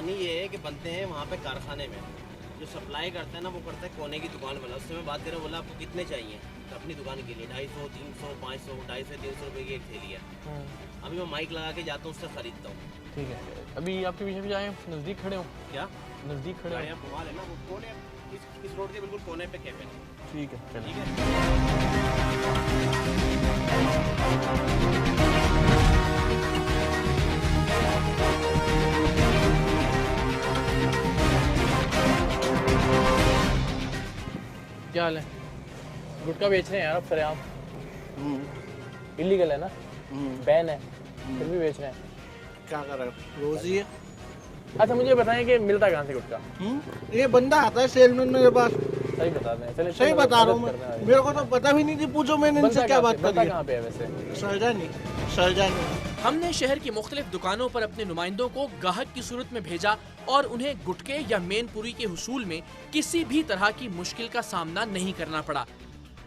कहानी ये है कि बनते हैं वहाँ पे कारखाने में, जो सप्लाई करता है ना वो करता है कोने की दुकान वाला। उससे मैं बात कर रहा हूँ, बोला आपको कितने चाहिए तो अपनी दुकान के लिए 250, 300, 500, 250 से 300 रुपये की एक थैली है। अभी मैं माइक लगा के जाता हूँ, उससे खरीदता हूँ। ठीक है, अभी आपके पीछे भी जाए, नज़दीक खड़े हो क्या? नज़दीक खड़े हो? यहाँ कमाल है ना, वो कोने इस रोड के बिल्कुल कोने पे कैफे है। ठीक है, चलिए। ठीक है। क्या हाल है? गुटखा बेच रहे हैं यार आप सरेआम? इलीगल है ना, बैन है, फिर भी बेच रहे हैं। क्या कर रहे हो? रोज ही है। अच्छा मुझे बताएं कि मिलता कहाँ से गुटखा? ये बंदा आता है सेलमैन मेरे पास। सही बता दें। चलिए सही बता रहा हूँ मैं, मेरे को तो पता भी नहीं थी। पूछो मैंने इनसे क्या बात करी है। कहाँ पे है वैसे? सरजानी। हमने शहर की मुख्तलिफ दुकानों पर अपने नुमाइंदों को गाहक की सूरत में भेजा और उन्हें गुटके या मेनपुरी के हुसूल में किसी भी तरह की मुश्किल का सामना नहीं करना पड़ा।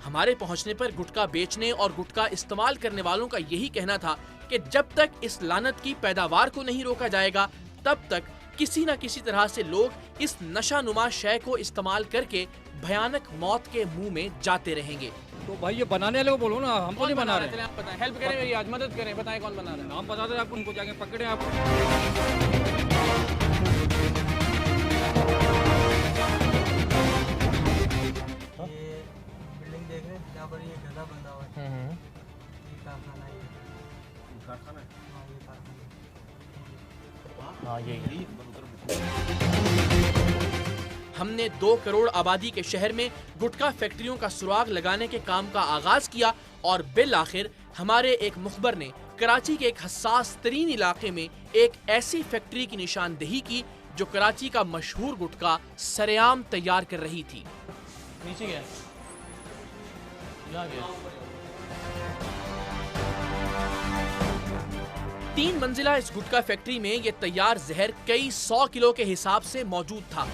हमारे पहुंचने पर गुटखा बेचने और गुटखा इस्तेमाल करने वालों का यही कहना था कि जब तक इस लानत की पैदावार को नहीं रोका जाएगा तब तक किसी न किसी तरह से लोग इस नशानुमा शय को इस्तेमाल करके भयानक मौत के मुंह में जाते रहेंगे। तो भाई ये बनाने वाले को बोलो ना, हम तो नहीं बना रहे। आप बताएं, हेल्प करें मेरी, आज मदद करें, बताएं कौन बना रहा है। नाम बता दो आपको, उनको जाके पकड़े आप। ये बिल्डिंग देख रहे हैं, जहाँ पर ये गला बंधा हुआ है, ये कारखाना है। कारखाना है? हाँ, ये कारखाना है। हाँ यही। हमने 2 करोड़ आबादी के शहर में गुटखा फैक्ट्रियों का सुराग लगाने के काम का आगाज किया और बिल आखिर हमारे एक मुखबर ने कराची के एक हसास तरीन इलाके में एक ऐसी फैक्ट्री की निशानदेही की जो कराची का मशहूर गुटखा सरेआम तैयार कर रही थी। नीचे गया, यहाँ गया। 3 मंजिला इस गुटखा फैक्ट्री में ये तैयार जहर कई 100 किलो के हिसाब से मौजूद था।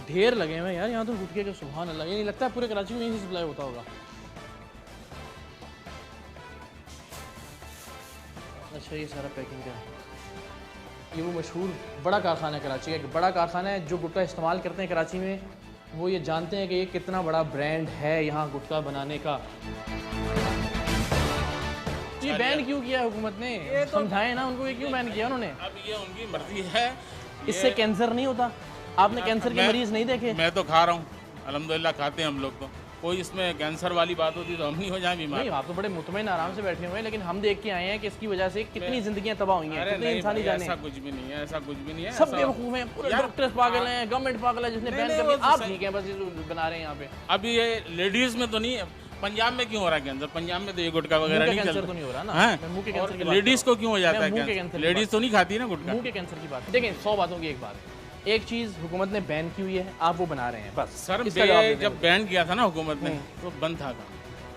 ढेर लगे हुए यार यहाँ तो गुटखे के, सुभान अल्लाह। ये नहीं लगता है पूरे कराची में यहीं से सप्लाई होता होगा। अच्छा ये सारा पैकिंग का है। ये वो मशहूर बड़ा कारखाना है कराची का, एक बड़ा कारखाना है जो गुटखा इस्तेमाल करते हैं कराची में। वो ये जानते हैं कि ये कितना बड़ा ब्रांड है यहाँ गुटखा बनाने का। ये बैन क्यों किया हुकूमत ने? समझाएं ना उनको, ये क्यों बैन किया उन्होंने? अब ये उनकी मर्जी है। इससे कैंसर नहीं होता? आपने कैंसर के मरीज नहीं देखे? मैं तो खा रहा हूँ, अल्हम्दुलिल्लाह खाते हैं हम लोग। तो कोई इसमें कैंसर वाली बात होती तो हम नहीं हो जाए बीमार। नहीं, आप तो बड़े मुतमईन आराम से बैठे हुए हैं, लेकिन हम देख के आए हैं कि इसकी वजह से कितनी जिंदगियां तबाह हुई हैं, कितने इंसानी जाने। ऐसा कुछ भी नहीं है, ऐसा कुछ भी नहीं है। सब बेवकूफ हैं, पूरे डॉक्टर्स पागल हैं, गवर्नमेंट पागल है जिसने बैन कर दिया। आप ठीक हैं, बस ये बना रहे हैं यहाँ पे। अब ये लेडीज में तो नहीं है, पंजाब में क्यों हो रहा है कैंसर? पंजाब में तो ये गुटखा वगैरह नहीं कैंसर चलता। तो नहीं हो रहा ना। हाँ? मैं मुंह के कैंसर की बात लेडीज को क्यों हो जाता मैं मुंह के है कैंसर कैंसर? की लेडीज बात तो नहीं खाती ना गुटखा। मुंह के कैंसर की बात। देखें 100 बातों की एक बात, एक चीज हुकूमत ने बैन की हुई है, आप वो बना रहे हैं बस। सर इसका जवाब दे दें जब मुझे। बैन किया था ना हुकूमत ने तो बंद था काम,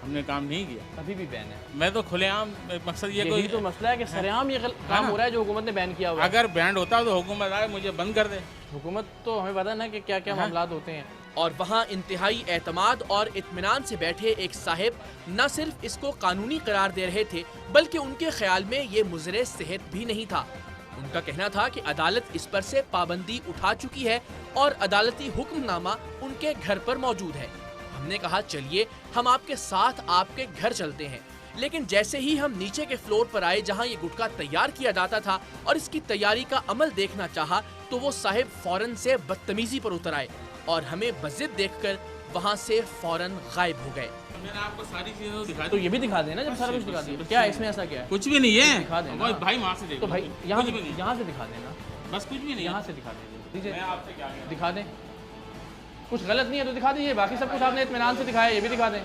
हमने काम नहीं किया। अभी भी बैन है। मैं तो खुलेआम, मकसद ये यही कोई तो मसला है कि सरेआम ये काम हो रहा है जो हुकूमत ने बैन किया हुआ है। अगर बैंड होता तो हुकूमत आए मुझे बंद कर दे। हुकूमत तो हमें पता है ना कि क्या क्या मामलात होते हैं। और वहाँ इंतहाई एतमाद और इत्मीनान से बैठे एक साहिब न सिर्फ इसको कानूनी करार दे रहे थे बल्कि उनके ख्याल में ये मुज़रे सेहत भी नहीं था। उनका कहना था कि अदालत इस पर से पाबंदी उठा चुकी है और अदालती हुक्मनामा उनके घर पर मौजूद है। हमने कहा चलिए हम आपके साथ आपके घर चलते हैं, लेकिन जैसे ही हम नीचे के फ्लोर पर आए जहां ये गुटखा तैयार किया जाता था और इसकी तैयारी का अमल देखना चाहा तो वो साहिब फौरन से बदतमीजी पर उतर आए और हमें बज़िद देखकर वहां से फौरन गायब हो गए। मैंने आपको सारी चीजें दिखा तो ये भी दिखा देना जब सारा कुछ दिखा दिया। क्या है इसमें ऐसा क्या है? कुछ भी नहीं है। दिखा देना भाई वहाँ से देखो। तो भाई यहाँ से दिखा देना, बस कुछ भी नहीं। यहाँ से दिखा देना, मैं आपसे क्या कहूं? दिखा दें। कुछ गलत नहीं है तो दिखा दीजिए, बाकी सब कुछ आपने इत्मीनान से दिखाया, ये भी दिखा दें।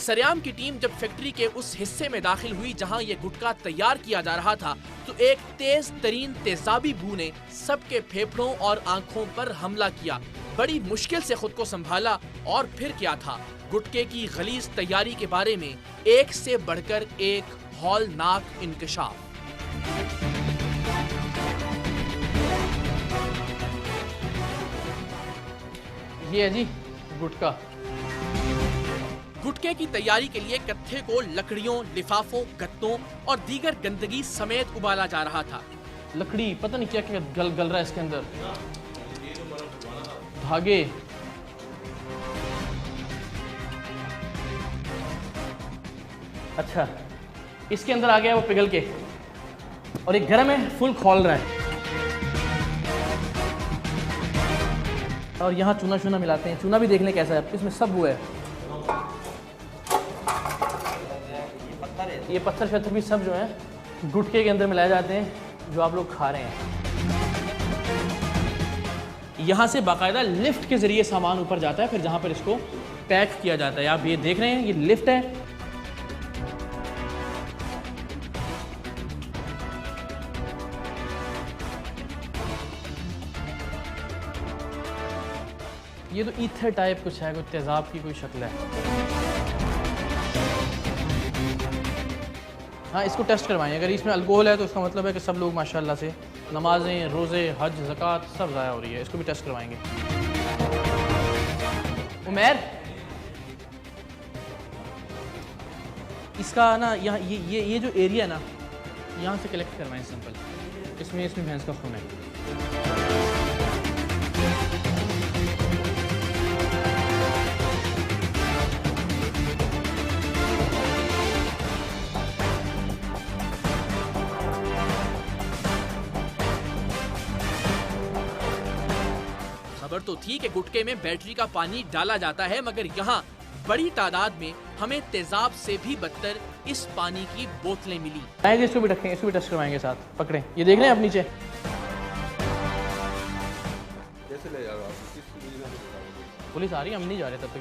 सरेआम की टीम जब फैक्ट्री के उस हिस्से में दाखिल हुई जहां ये गुटखा तैयार किया जा रहा था तो एक तेज तरीन तेजाबी बू ने सबके फेफड़ों और आंखों पर हमला किया बड़ी मुश्किल से खुद को संभाला और फिर क्या था, गुटके की गलीज तैयारी के बारे में एक से बढ़कर एक हौलनाक इंकशाफ। ये है जी गुटका। गुटके की तैयारी के लिए कत्थे को लकड़ियों, लिफाफों, गत्तों और दीगर गंदगी समेत उबाला जा रहा था। लकड़ी, पता नहीं क्या क्या गल रहा है इसके अंदर, धागे। अच्छा, इसके अंदर आ गया वो पिघल के, और एक गर्म है, फुल खौल रहा है। और यहाँ चूना चूना मिलाते हैं। चूना भी देख लें कैसा है, इसमें सब वो है, ये पत्थर शत्थर भी सब जो है गुटके के अंदर मिलाए जाते हैं, जो आप लोग खा रहे हैं। यहाँ से बाकायदा लिफ्ट के ज़रिए सामान ऊपर जाता है, फिर जहाँ पर इसको पैक किया जाता है। आप ये देख रहे हैं, ये लिफ्ट है। ये तो ईथर टाइप कुछ है, कोई तेज़ाब की कोई शक्ल है। हाँ, इसको टेस्ट करवाएं। अगर इसमें अल्कोहल है तो इसका मतलब है कि सब लोग माशाल्लाह से नमाजें, रोज़े, हज, ज़कात सब ज़ाया हो रही है। इसको भी टेस्ट करवाएंगे। उमैर, इसका ना यहाँ ये जो एरिया है ना, यहाँ से कलेक्ट करवाएं सैंपल। इसमें भैंस का खून है। खबर तो थी कि गुटके में बैटरी का पानी डाला जाता है, मगर यहाँ बड़ी तादाद में हमें तेजाब से भी बदतर इस पानी की बोतलें मिली। आएंगे, इसको भी रखेंगे, इसको भी टेस्ट करवाएंगे साथ। पकड़ें, ये देख रहे हैं आप नीचे। कैसे ले जाओगे आप? पुलिस आ रही है, हम नहीं जा रहे तब तक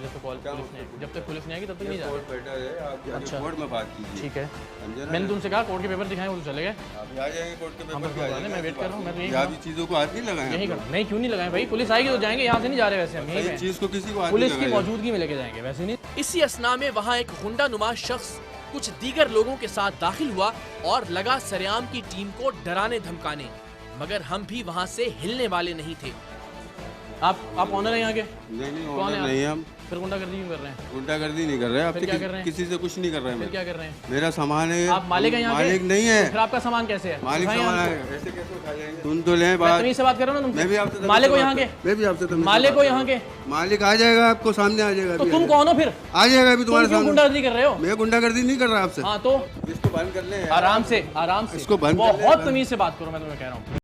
जब तक पुलिस नहीं आएगी तब तक नहीं जा रहे। बेटर है आप जाके अच्छा। कोर्ट में बात कीजिए। ठीक है, समझे ना? मैंने तुमसे कहा कोर्ट के पेपर दिखाएं, वो तो चले गए। आप आ जाएंगे कोर्ट के हम पेपर बस वाले, मैं वेट कर रहा हूँ। मैं तो यही आप चीज़ों को हाथ नहीं लगाए। यही कर। नहीं, क्यों नहीं लगाए भाई? पुलिस आएगी तो जाएंगे, यहाँ से नहीं जा रहे वैसे हम यहीं पे। चीज़ को किसी को हाथ पुलिस नहीं की लगाया। मौजूदगी में लेके जाएंगे, वैसे नहीं। इसी असना में वहाँ एक गुंडा नुमा शख्स कुछ दीगर लोगों के साथ दाखिल हुआ और लगा सरेआम की टीम को डराने धमकाने, मगर हम भी वहाँ से हिलने वाले नहीं थे। आप ऑनर हैं यहाँ के? नहीं, कौन है आप? नहीं हम फिर गुंडागर्दी क्यों कर रहे हैं? गुंडागर्दी नहीं कर रहे। आप फिर क्या कर रहे हैं? किसी से कुछ नहीं कर रहे फिर हैं। क्या कर रहे हैं? मेरा सामान है। आप मालिक हैं यहाँ के? मालिक नहीं है। फिर आपका सामान कैसे है? मालिक दिखाएं सामान हमको। है, ऐसे कैसे उठा जाएंगे? सुन तो लें मैं बात। तमीज़ से बात कर रहा हूँ ना तुमसे। मैं भी आपसे मालिक हो यहाँ के? मैं भी आपसे तमीज़ से मालिक बात हो कर यहाँ रहा के? हूँ। मालिक आ जाएगा, आपको सामने आ जाएगा। तो अभी तुम आ कौन हो फिर? आ जाएगा अभी तुम्हारे तुम क्यों सामने। गुंडागर्दी कर रहे हो? मैं गुंडागर्दी नहीं कर रहा आपसे। हाँ तो इसको बंद कर ले। आराम से इसको बंद कर ले। बहुत तमीज़ से बात करो, मैं तुम्हें कह रहा हूँ।